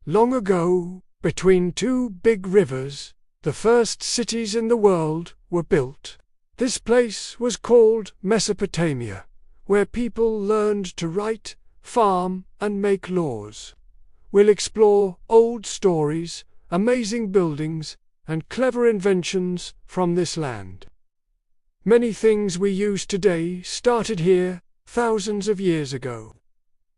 Long ago, between two big rivers, the first cities in the world were built. This place was called Mesopotamia, where people learned to write, farm, and make laws. We'll explore old stories, amazing buildings, and clever inventions from this land. Many things we use today started here thousands of years ago.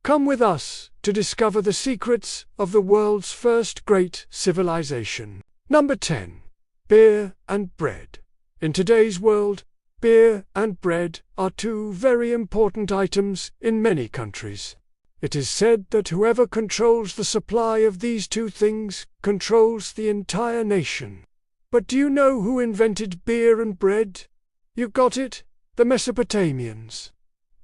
Come with us to discover the secrets of the world's first great civilization. Number 10. Beer and bread. In today's world, beer and bread are two very important items in many countries. It is said that whoever controls the supply of these two things controls the entire nation. But do you know who invented beer and bread? You got it, the Mesopotamians.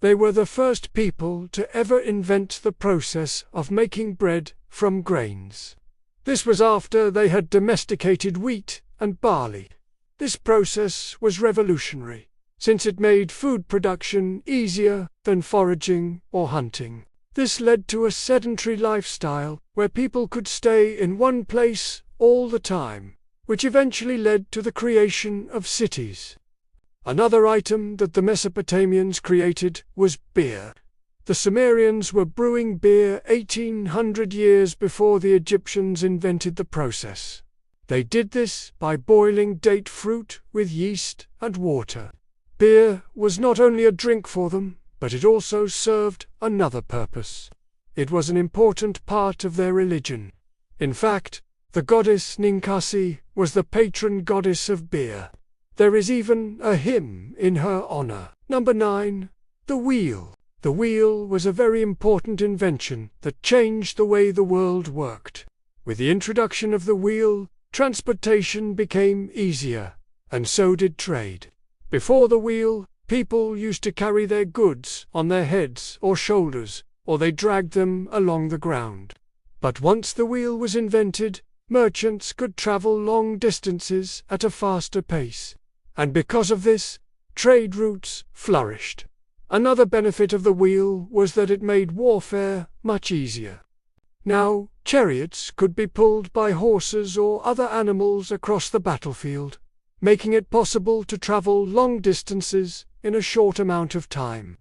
They were the first people to ever invent the process of making bread from grains. This was after they had domesticated wheat and barley. This process was revolutionary, since it made food production easier than foraging or hunting. This led to a sedentary lifestyle where people could stay in one place all the time, which eventually led to the creation of cities. Another item that the Mesopotamians created was beer. The Sumerians were brewing beer 1800 years before the Egyptians invented the process. They did this by boiling date fruit with yeast and water. Beer was not only a drink for them, but it also served another purpose. It was an important part of their religion. In fact, the goddess Ninkasi was the patron goddess of beer. There is even a hymn in her honor. Number 9. The wheel. The wheel was a very important invention that changed the way the world worked. With the introduction of the wheel, transportation became easier, and so did trade. Before the wheel, people used to carry their goods on their heads or shoulders, or they dragged them along the ground. But once the wheel was invented, merchants could travel long distances at a faster pace. And because of this, trade routes flourished. Another benefit of the wheel was that it made warfare much easier. Now, chariots could be pulled by horses or other animals across the battlefield, making it possible to travel long distances in a short amount of time.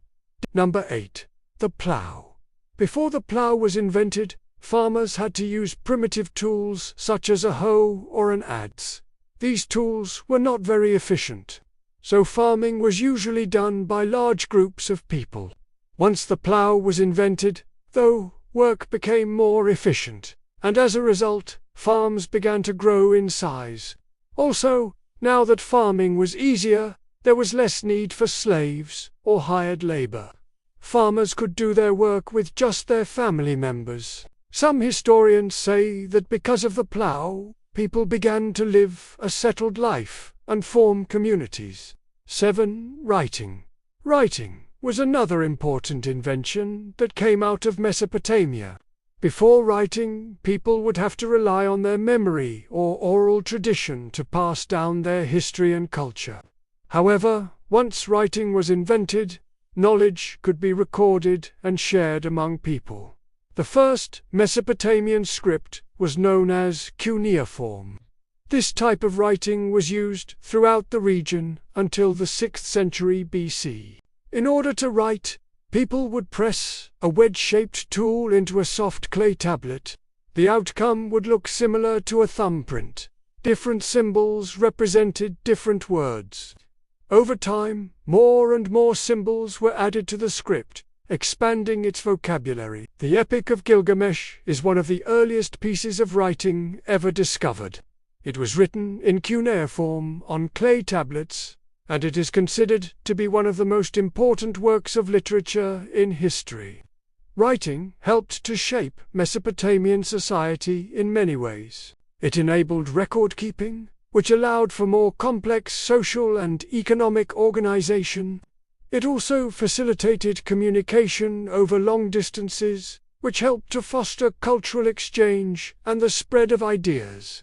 Number 8. The plough. Before the plough was invented, farmers had to use primitive tools such as a hoe or an adze. These tools were not very efficient, so farming was usually done by large groups of people. Once the plough was invented, though, work became more efficient, and as a result, farms began to grow in size. Also, now that farming was easier, there was less need for slaves or hired labor. Farmers could do their work with just their family members. Some historians say that because of the plough, people began to live a settled life and form communities. 7. Writing. Writing was another important invention that came out of Mesopotamia. Before writing, people would have to rely on their memory or oral tradition to pass down their history and culture. However, once writing was invented, knowledge could be recorded and shared among people. The first Mesopotamian script was known as cuneiform. This type of writing was used throughout the region until the 6th century BC. In order to write, people would press a wedge-shaped tool into a soft clay tablet. The outcome would look similar to a thumbprint. Different symbols represented different words. Over time, more and more symbols were added to the script, expanding its vocabulary. The Epic of Gilgamesh is one of the earliest pieces of writing ever discovered. It was written in cuneiform on clay tablets, and it is considered to be one of the most important works of literature in history. Writing helped to shape Mesopotamian society in many ways. It enabled record-keeping, which allowed for more complex social and economic organization. It also facilitated communication over long distances, which helped to foster cultural exchange and the spread of ideas.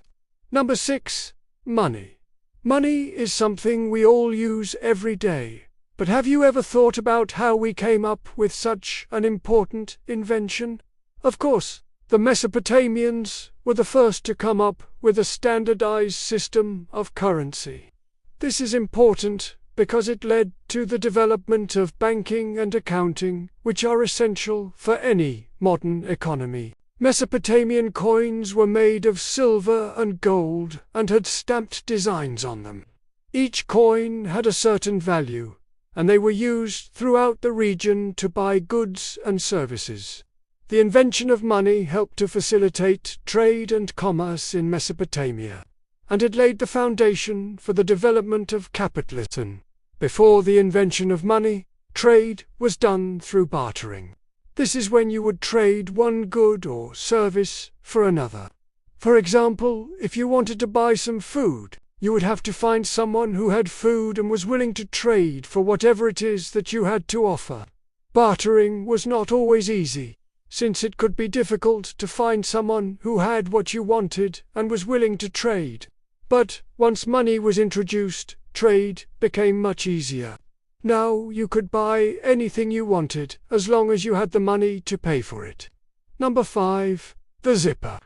Number 6. Money. Money is something we all use every day, but have you ever thought about how we came up with such an important invention? Of course, The Mesopotamians were the first to come up with a standardized system of currency. This is important because it led to the development of banking and accounting, which are essential for any modern economy. Mesopotamian coins were made of silver and gold and had stamped designs on them. Each coin had a certain value, and they were used throughout the region to buy goods and services. The invention of money helped to facilitate trade and commerce in Mesopotamia, and it laid the foundation for the development of capitalism. Before the invention of money, trade was done through bartering. This is when you would trade one good or service for another. For example, if you wanted to buy some food, you would have to find someone who had food and was willing to trade for whatever it is that you had to offer. Bartering was not always easy, since it could be difficult to find someone who had what you wanted and was willing to trade. But once money was introduced, trade became much easier. Now you could buy anything you wanted as long as you had the money to pay for it. Number 5. The zipper.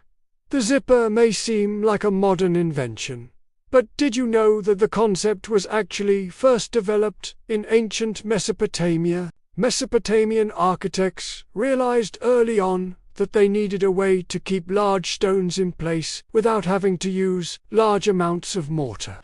The zipper may seem like a modern invention, but did you know that the concept was actually first developed in ancient Mesopotamia? Mesopotamian architects realized early on that they needed a way to keep large stones in place without having to use large amounts of mortar.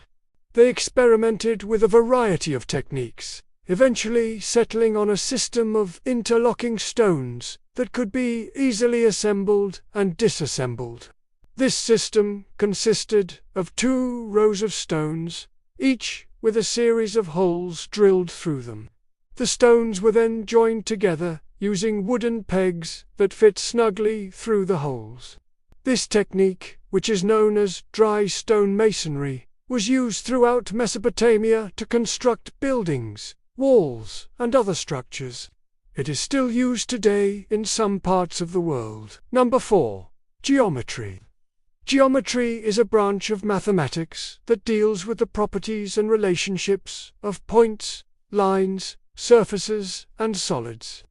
They experimented with a variety of techniques, eventually settling on a system of interlocking stones that could be easily assembled and disassembled. This system consisted of 2 rows of stones, each with a series of holes drilled through them. The stones were then joined together using wooden pegs that fit snugly through the holes. This technique, which is known as dry stone masonry, was used throughout Mesopotamia to construct buildings, walls, and other structures. It is still used today in some parts of the world. Number 4. Geometry. Geometry is a branch of mathematics that deals with the properties and relationships of points, lines, surfaces, and solids.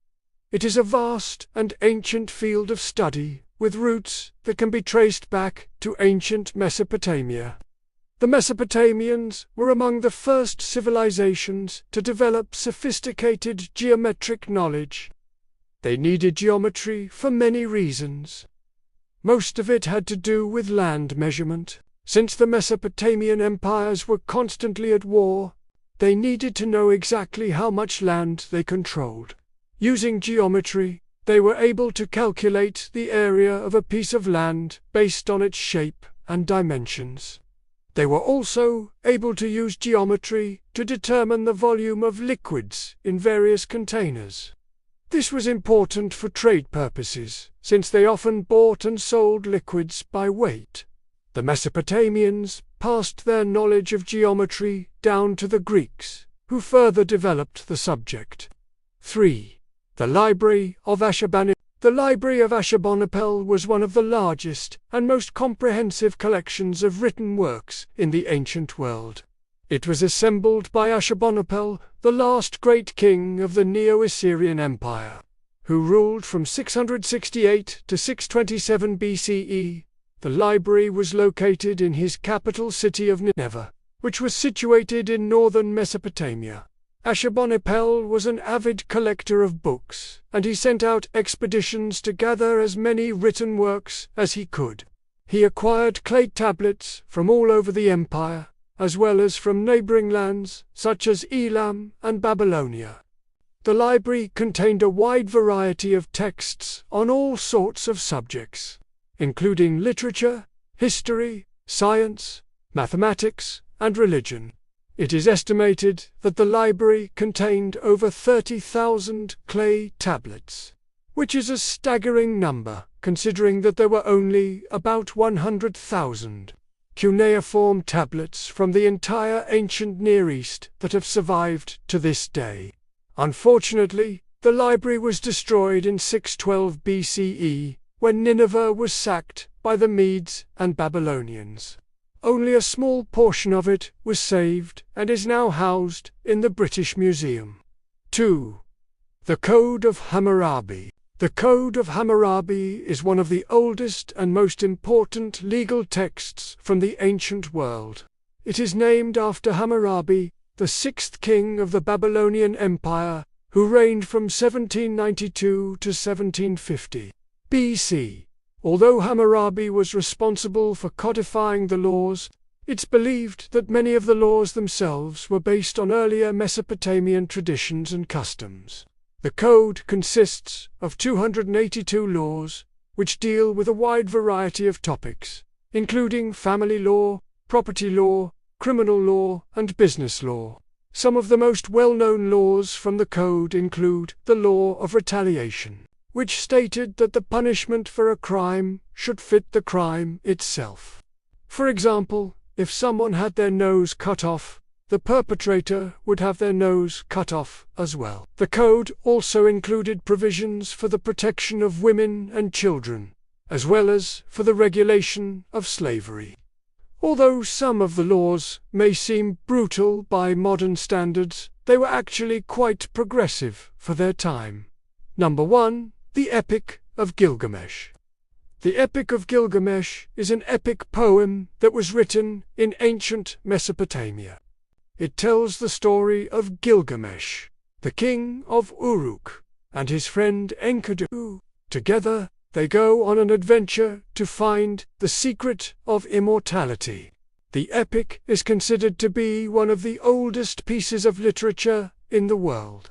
It is a vast and ancient field of study with roots that can be traced back to ancient Mesopotamia. The Mesopotamians were among the first civilizations to develop sophisticated geometric knowledge. They needed geometry for many reasons. Most of it had to do with land measurement. Since the Mesopotamian empires were constantly at war, they needed to know exactly how much land they controlled. Using geometry, they were able to calculate the area of a piece of land based on its shape and dimensions. They were also able to use geometry to determine the volume of liquids in various containers. This was important for trade purposes, since they often bought and sold liquids by weight. The Mesopotamians passed their knowledge of geometry down to the Greeks, who further developed the subject. 3. The Library of Ashurbanipal. The Library of Ashurbanipal was one of the largest and most comprehensive collections of written works in the ancient world. It was assembled by Ashurbanipal, the last great king of the Neo-Assyrian Empire, who ruled from 668 to 627 BCE. The library was located in his capital city of Nineveh, which was situated in northern Mesopotamia. Ashurbanipal was an avid collector of books, and he sent out expeditions to gather as many written works as he could. He acquired clay tablets from all over the empire, as well as from neighboring lands such as Elam and Babylonia. The library contained a wide variety of texts on all sorts of subjects, including literature, history, science, mathematics, and religion. It is estimated that the library contained over 30,000 clay tablets, which is a staggering number, considering that there were only about 100,000 cuneiform tablets from the entire ancient Near East that have survived to this day. Unfortunately, the library was destroyed in 612 BCE, when Nineveh was sacked by the Medes and Babylonians. Only a small portion of it was saved and is now housed in the British Museum. 2. The Code of Hammurabi. The Code of Hammurabi is one of the oldest and most important legal texts from the ancient world. It is named after Hammurabi, the sixth king of the Babylonian Empire, who reigned from 1792 to 1750 BC. Although Hammurabi was responsible for codifying the laws, it's believed that many of the laws themselves were based on earlier Mesopotamian traditions and customs. The code consists of 282 laws, which deal with a wide variety of topics, including family law, property law, criminal law, and business law. Some of the most well-known laws from the code include the law of retaliation, which stated that the punishment for a crime should fit the crime itself. For example, if someone had their nose cut off, the perpetrator would have their nose cut off as well. The code also included provisions for the protection of women and children, as well as for the regulation of slavery. Although some of the laws may seem brutal by modern standards, they were actually quite progressive for their time. Number 1. The Epic of Gilgamesh. The Epic of Gilgamesh is an epic poem that was written in ancient Mesopotamia. It tells the story of Gilgamesh, the king of Uruk, and his friend Enkidu. Together, they go on an adventure to find the secret of immortality. The epic is considered to be one of the oldest pieces of literature in the world.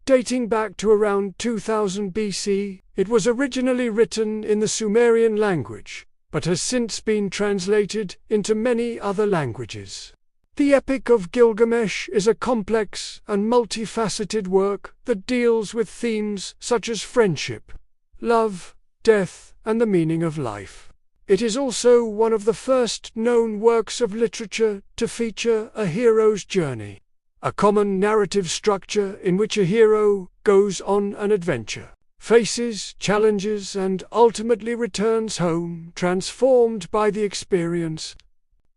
Dating back to around 2000 BC, it was originally written in the Sumerian language, but has since been translated into many other languages. The Epic of Gilgamesh is a complex and multifaceted work that deals with themes such as friendship, love, death, and the meaning of life. It is also one of the first known works of literature to feature a hero's journey, a common narrative structure in which a hero goes on an adventure, faces challenges, and ultimately returns home transformed by the experience.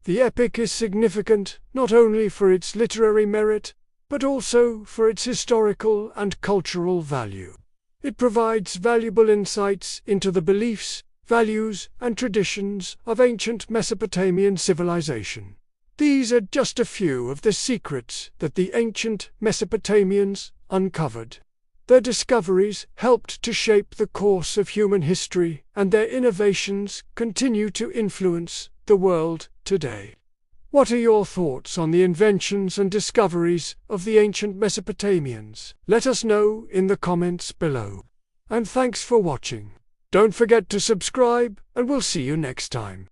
The epic is significant not only for its literary merit, but also for its historical and cultural value. It provides valuable insights into the beliefs, values, and traditions of ancient Mesopotamian civilization. These are just a few of the secrets that the ancient Mesopotamians uncovered. Their discoveries helped to shape the course of human history, and their innovations continue to influence the world today. What are your thoughts on the inventions and discoveries of the ancient Mesopotamians? Let us know in the comments below. And thanks for watching. Don't forget to subscribe, and we'll see you next time.